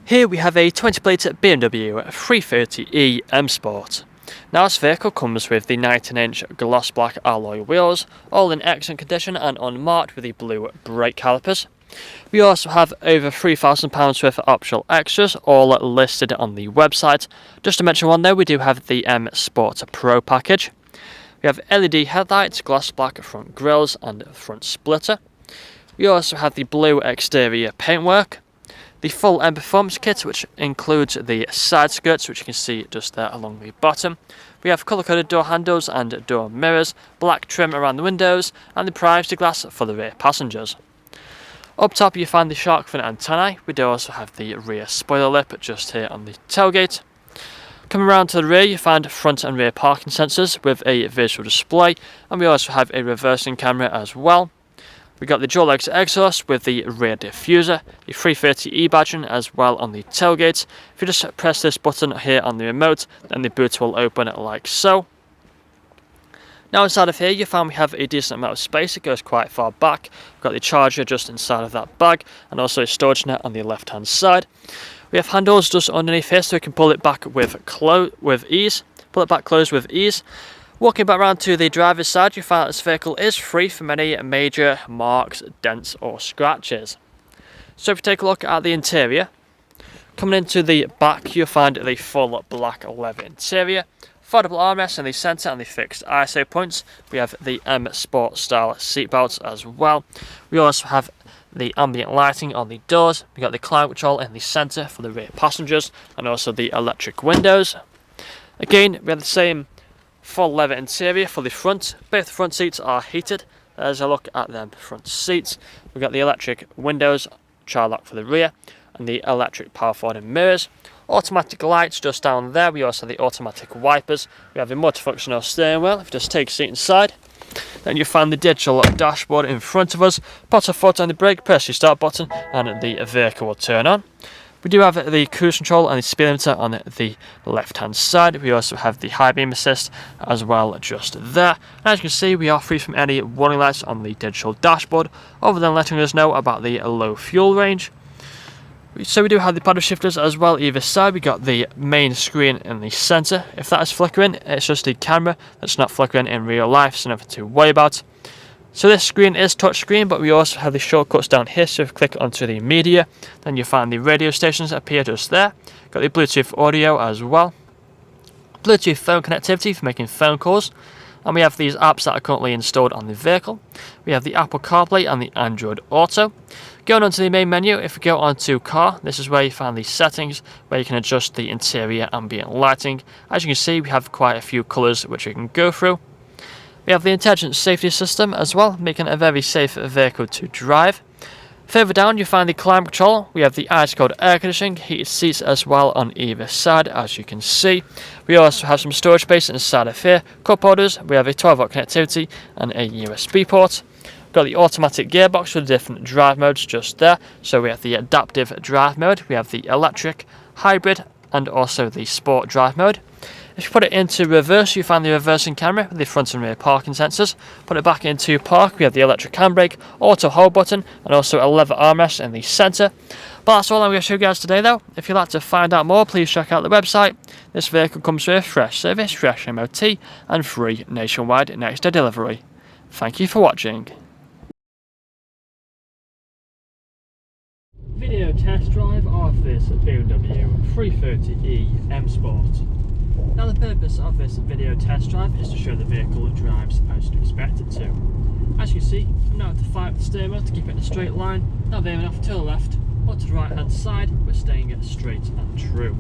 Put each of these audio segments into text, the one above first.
Here we have a 20-plate BMW 330e M Sport. Now this vehicle comes with the 19-inch gloss black alloy wheels, all in excellent condition and unmarked with the blue brake calipers. We also have over £3,000 worth of optional extras, all listed on the website. Just to mention one there, we do have the M Sport Pro package. We have LED headlights, gloss black front grills and front splitter. We also have the blue exterior paintwork. The full M Performance kit, which includes the side skirts, which you can see just there along the bottom. We have colour-coded door handles and door mirrors, black trim around the windows, and the privacy glass for the rear passengers. Up top you find the shark fin antennae. We do also have the rear spoiler lip just here on the tailgate. Coming around to the rear you find front and rear parking sensors with a visual display, and we also have a reversing camera as well. We got the dual exhaust with the rear diffuser, the 330e badging as well on the tailgate. If you just press this button here on the remote, then the boot will open like so. Now inside of here you find we have a decent amount of space. It goes quite far back. We've got the charger just inside of that bag and also a storage net on the left hand side. We have handles just underneath here so we can pull it back with ease. Pull it back closed with ease. Walking back around to the driver's side, you find this vehicle is free from any major marks, dents or scratches. So if you take a look at the interior, coming into the back you'll find the full black leather interior, foldable armrests in the centre and the fixed ISO points. We have the M Sport style seat belts as well. We also have the ambient lighting on the doors. We got the climate control in the centre for the rear passengers and also the electric windows. Again, we have the same full leather interior for the front. Both the front seats are heated. There's a look at them front seats. We've got the electric windows, child lock for the rear, and the electric power folding mirrors. Automatic lights just down there. We also have the automatic wipers. We have a multifunctional steering wheel. If you just take a seat inside, then you'll find the digital dashboard in front of us. Put a foot on the brake, press your start button, and the vehicle will turn on. We do have the cruise control and the speed limiter on the left hand side. We also have the high beam assist as well just there. And as you can see, we are free from any warning lights on the digital dashboard, other than letting us know about the low fuel range. So we do have the paddle shifters as well either side. We got the main screen in the centre. If that is flickering, it's just the camera that's not flickering in real life, so nothing to worry about. So this screen is touchscreen, but we also have the shortcuts down here. So if you click onto the media, then you find the radio stations that appear just there. Got the Bluetooth audio as well. Bluetooth phone connectivity for making phone calls. And we have these apps that are currently installed on the vehicle. We have the Apple CarPlay and the Android Auto. Going onto the main menu, if we go onto car, this is where you find the settings, where you can adjust the interior ambient lighting. As you can see, we have quite a few colours which we can go through. We have the intelligent safety system as well, making it a very safe vehicle to drive. Further down you find the climate control. We have the ice cold air conditioning, heated seats as well on either side, as you can see. We also have some storage space inside of here, cup holders. We have a 12-volt connectivity and a USB port. We've got the automatic gearbox with different drive modes just there. So we have the adaptive drive mode, we have the electric, hybrid and also the sport drive mode. If you put it into reverse, you find the reversing camera with the front and rear parking sensors. Put it back into park, we have the electric handbrake, auto hold button, and also a leather armrest in the centre. But that's all I'm going to show you guys today though. If you'd like to find out more, please check out the website. This vehicle comes with fresh service, fresh MOT, and free nationwide next day delivery. Thank you for watching. Video test drive of this BMW 330e M Sport. Now the purpose of this video test drive is to show the vehicle drives as you expect it to. As you can see, I'm now at the 5 with the steering wheel to keep it in a straight line, not veering off to the left or to the right hand side, but staying straight and true.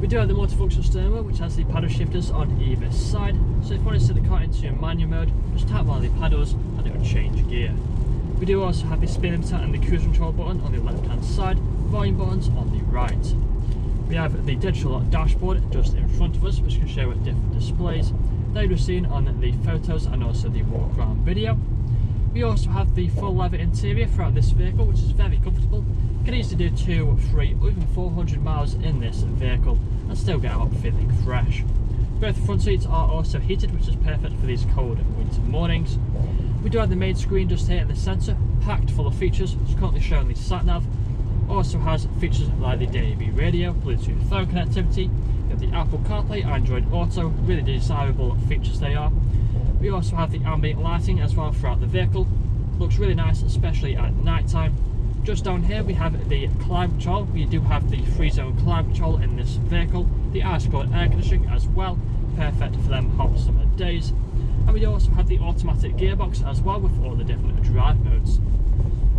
We do have the multifunctional steering wheel which has the paddle shifters on either side, so if you want to set the car into manual mode, just tap one of the paddles and it will change gear. We do also have the speed limiter and the cruise control button on the left hand side, volume buttons on the right. We have the digital dashboard just in front of us, which can show different displays that you've seen on the photos and also the walk around video. We also have the full leather interior throughout this vehicle, which is very comfortable. You can easily do 2, 3 or even 400 miles in this vehicle and still get out feeling fresh. Both front seats are also heated, which is perfect for these cold winter mornings. We do have the main screen just here in the centre, packed full of features. It's currently showing the sat nav. Also has features like the DAB radio, Bluetooth phone connectivity. We have the Apple CarPlay, Android Auto, really desirable features they are. We also have the ambient lighting as well throughout the vehicle. Looks really nice, especially at night time. Just down here we have the climate control. We do have the 3-zone climate control in this vehicle. The ice cold air conditioning as well, perfect for them hot summer days. And we also have the automatic gearbox as well with all the different drive modes.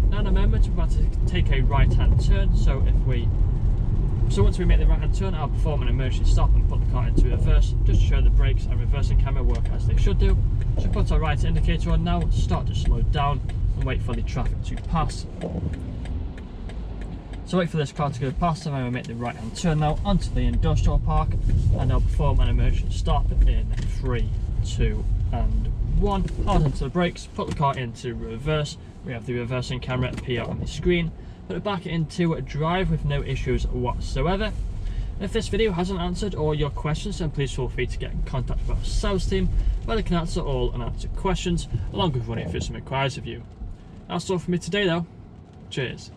Now in a moment we're about to take a right hand turn, so once we make the right hand turn I'll perform an emergency stop and put the car into reverse, just to show the brakes and reversing camera work as they should do. So put our right indicator on now, start to slow down and wait for the traffic to pass. So wait for this car to go past and then we'll make the right hand turn now onto the industrial park, and I'll perform an emergency stop in 3, 2 and 1. Hold onto the brakes, put the car into reverse. We have the reversing camera appear on the screen. Put it back into drive with no issues whatsoever. And if this video hasn't answered all your questions, then please feel free to get in contact with our sales team, where they can answer all unanswered questions along with running through some inquiries with you. That's all from me today though. Cheers.